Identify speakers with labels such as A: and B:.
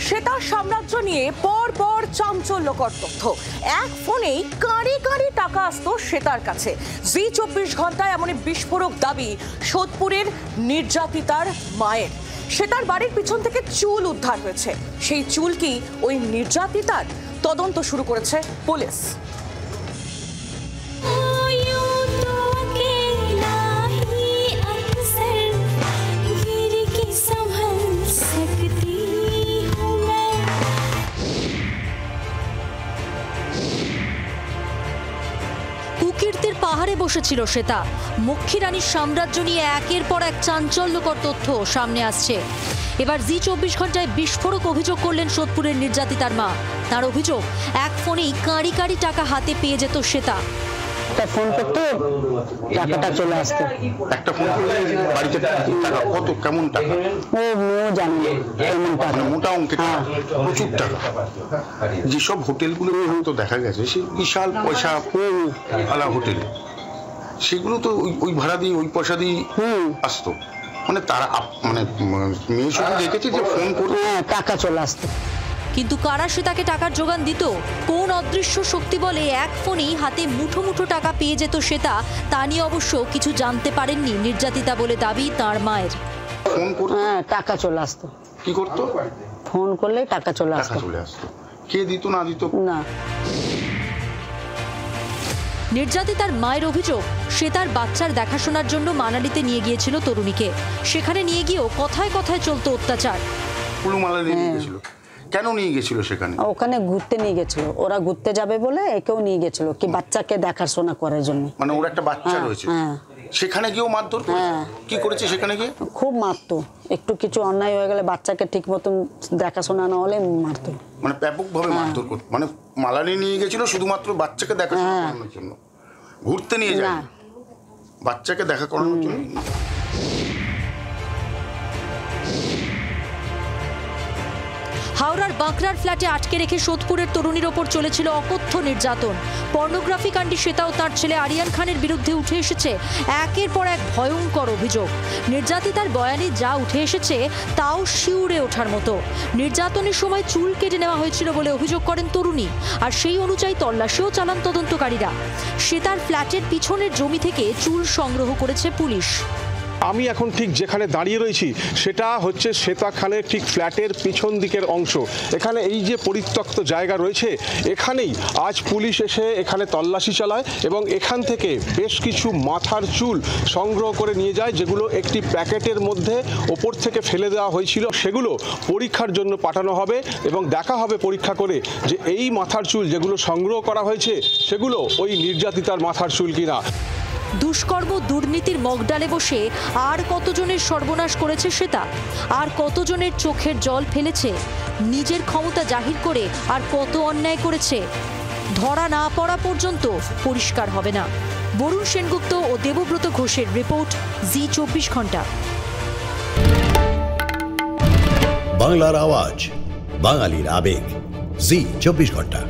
A: শ্বেতার সাম্রাজ্য নিয়ে পর চাঞ্চল্যকর তথ্য। এক ফোনেই কাঁড়ি কাঁড়ি টাকা আসতো শ্বেতার কাছে। জি 24 ঘন্টায় এমনই বিস্ফোরক দাবি সোদপুরের নির্যাতিতার মায়ের। শ্বেতার বাড়ির পিছন থেকে চুল উদ্ধার হয়েছে। সেই চুল কি ওই নির্যাতিতার? তদন্ত শুরু করেছে পুলিশ।
B: কুকীর্তির পাহাড়ে বসেছিল শ্বেতা। মক্ষী রানীর সাম্রাজ্য নিয়ে একের পর এক চাঞ্চল্যকর তথ্য সামনে আসছে। এবার জি 24 ঘন্টায় বিস্ফোরক অভিযোগ করলেন সোদপুরের নির্যাতিতার মা। তার অভিযোগ, এক ফোনেই কাঁড়ি কাঁড়ি টাকা হাতে পেয়ে যেত শ্বেতা।
C: ফোন করতে টাকাটা চলে আসতো।
D: একটা ফোন করলে বাড়িতে টাকা কত কেমন টাকা
C: ও জানি কেমন টাকা,
D: মোটা অঙ্কের প্রচুর টাকা। যেসব হোটেলগুলো তো দেখা গেছে সে বিশাল পয়সা আলা হোটেল, সেগুলো তো ওই ভাড়া দিয়ে ওই পয়সা দিয়ে আসতো। মানে তারা মানে মেয়ে শুধু দেখেছে যে ফোন করে
C: টাকা চলে আসতো।
B: কিন্তু কারা শ্বেতাকে টাকার যোগান দিত? কোন অদৃশ্য শক্তি বলে এক ফোনেই হাতে মুঠো মুঠো টাকা পেয়ে যেত শ্বেতা? তা নিয়ে অবশ্য কিছু জানতে পারেননি নির্যাতিতা বলে দাবি তার মায়ের।
D: ফোন করে
C: টাকা চলে আসতো।
D: কি করতো?
C: ফোন করলে টাকা চলে আসতো।
D: কে দিত না দিত
C: না।
B: নির্যাতিতার মায়ের অভিযোগ, শ্বেতার বাচ্চার দেখাশোনার জন্য মানালিতে নিয়ে গিয়েছিল তরুণীকে। সেখানে নিয়ে গিয়েও কথায় কথায় চলতো অত্যাচার।
D: কেন নিয়ে গেছিল সেখানে?
C: ওখানে ঘুরতে নিয়ে গেছিল। ওরা ঘুরতে যাবে বলে একেও নিয়ে গেছিল কি বাচ্চাকে দেখাশোনা করার জন্য।
D: মানে ওর একটা বাচ্চা রয়েছে, সেখানে গিয়েও মারধর কি করেছে? সেখানে গিয়ে
C: খুব মারতো। একটু কিছু অন্যায় হয়ে গেলে বাচ্চাকে ঠিক মতন দেখাশোনা না হলে মারতো।
D: মানে ব্যাপকভাবে মারধর করতো। মানে মালানি নিয়ে গেছিল শুধুমাত্র বাচ্চাকে দেখাশোনা করানোর জন্য, ঘুরতে নিয়ে যায় বাচ্চাকে দেখা করানোর জন্য।
B: হাওড়ার বাঁকড়ার ফ্ল্যাটে আটকে রেখে সোদপুরের তরুণীর ওপর চলেছিল অকথ্য নির্যাতন। পর্নোগ্রাফি কাণ্ডে শ্বেতা ও তার ছেলে আরিয়ান খানের বিরুদ্ধে উঠে এসেছে একের পর এক ভয়ঙ্কর অভিযোগ। নির্যাতিতার বয়ানে যা উঠে এসেছে তাও শিউরে ওঠার মতো। নির্যাতনের সময় চুল কেটে নেওয়া হয়েছিল বলে অভিযোগ করেন তরুণী, আর সেই অনুযায়ী তল্লাশিও চালান তদন্তকারীরা। শ্বেতার ফ্ল্যাটের পিছনের জমি থেকে চুল সংগ্রহ করেছে পুলিশ।
E: আমি এখন ঠিক যেখানে দাঁড়িয়ে রয়েছি সেটা হচ্ছে শ্বেতা খানের ঠিক ফ্ল্যাটের পিছন দিকের অংশ। এখানে এই যে পরিত্যক্ত জায়গা রয়েছে, এখানেই আজ পুলিশ এসে এখানে তল্লাশি চালায় এবং এখান থেকে বেশ কিছু মাথার চুল সংগ্রহ করে নিয়ে যায়, যেগুলো একটি প্যাকেটের মধ্যে ওপর থেকে ফেলে দেওয়া হয়েছিল। সেগুলো পরীক্ষার জন্য পাঠানো হবে এবং দেখা হবে পরীক্ষা করে যে এই মাথার চুল যেগুলো সংগ্রহ করা হয়েছে সেগুলো ওই নির্যাতিতার মাথার চুল কিনা।
B: দুষ্কর্ম দুর্নীতির মগডালে বসে আর কতজনের সর্বনাশ করেছে শ্বেতা? আর কতজনের চোখের জল ফেলেছে? নিজের ক্ষমতা জাহির করে আর কত অন্যায় করেছে? ধরা না পড়া পর্যন্ত পরিষ্কার হবে না। বরুণ সেনগুপ্ত ও দেবব্রত ঘোষের রিপোর্ট, জি 24 ঘন্টা।
F: বাংলার আওয়াজ, বাঙালির আবেগ, জি 24 ঘন্টা।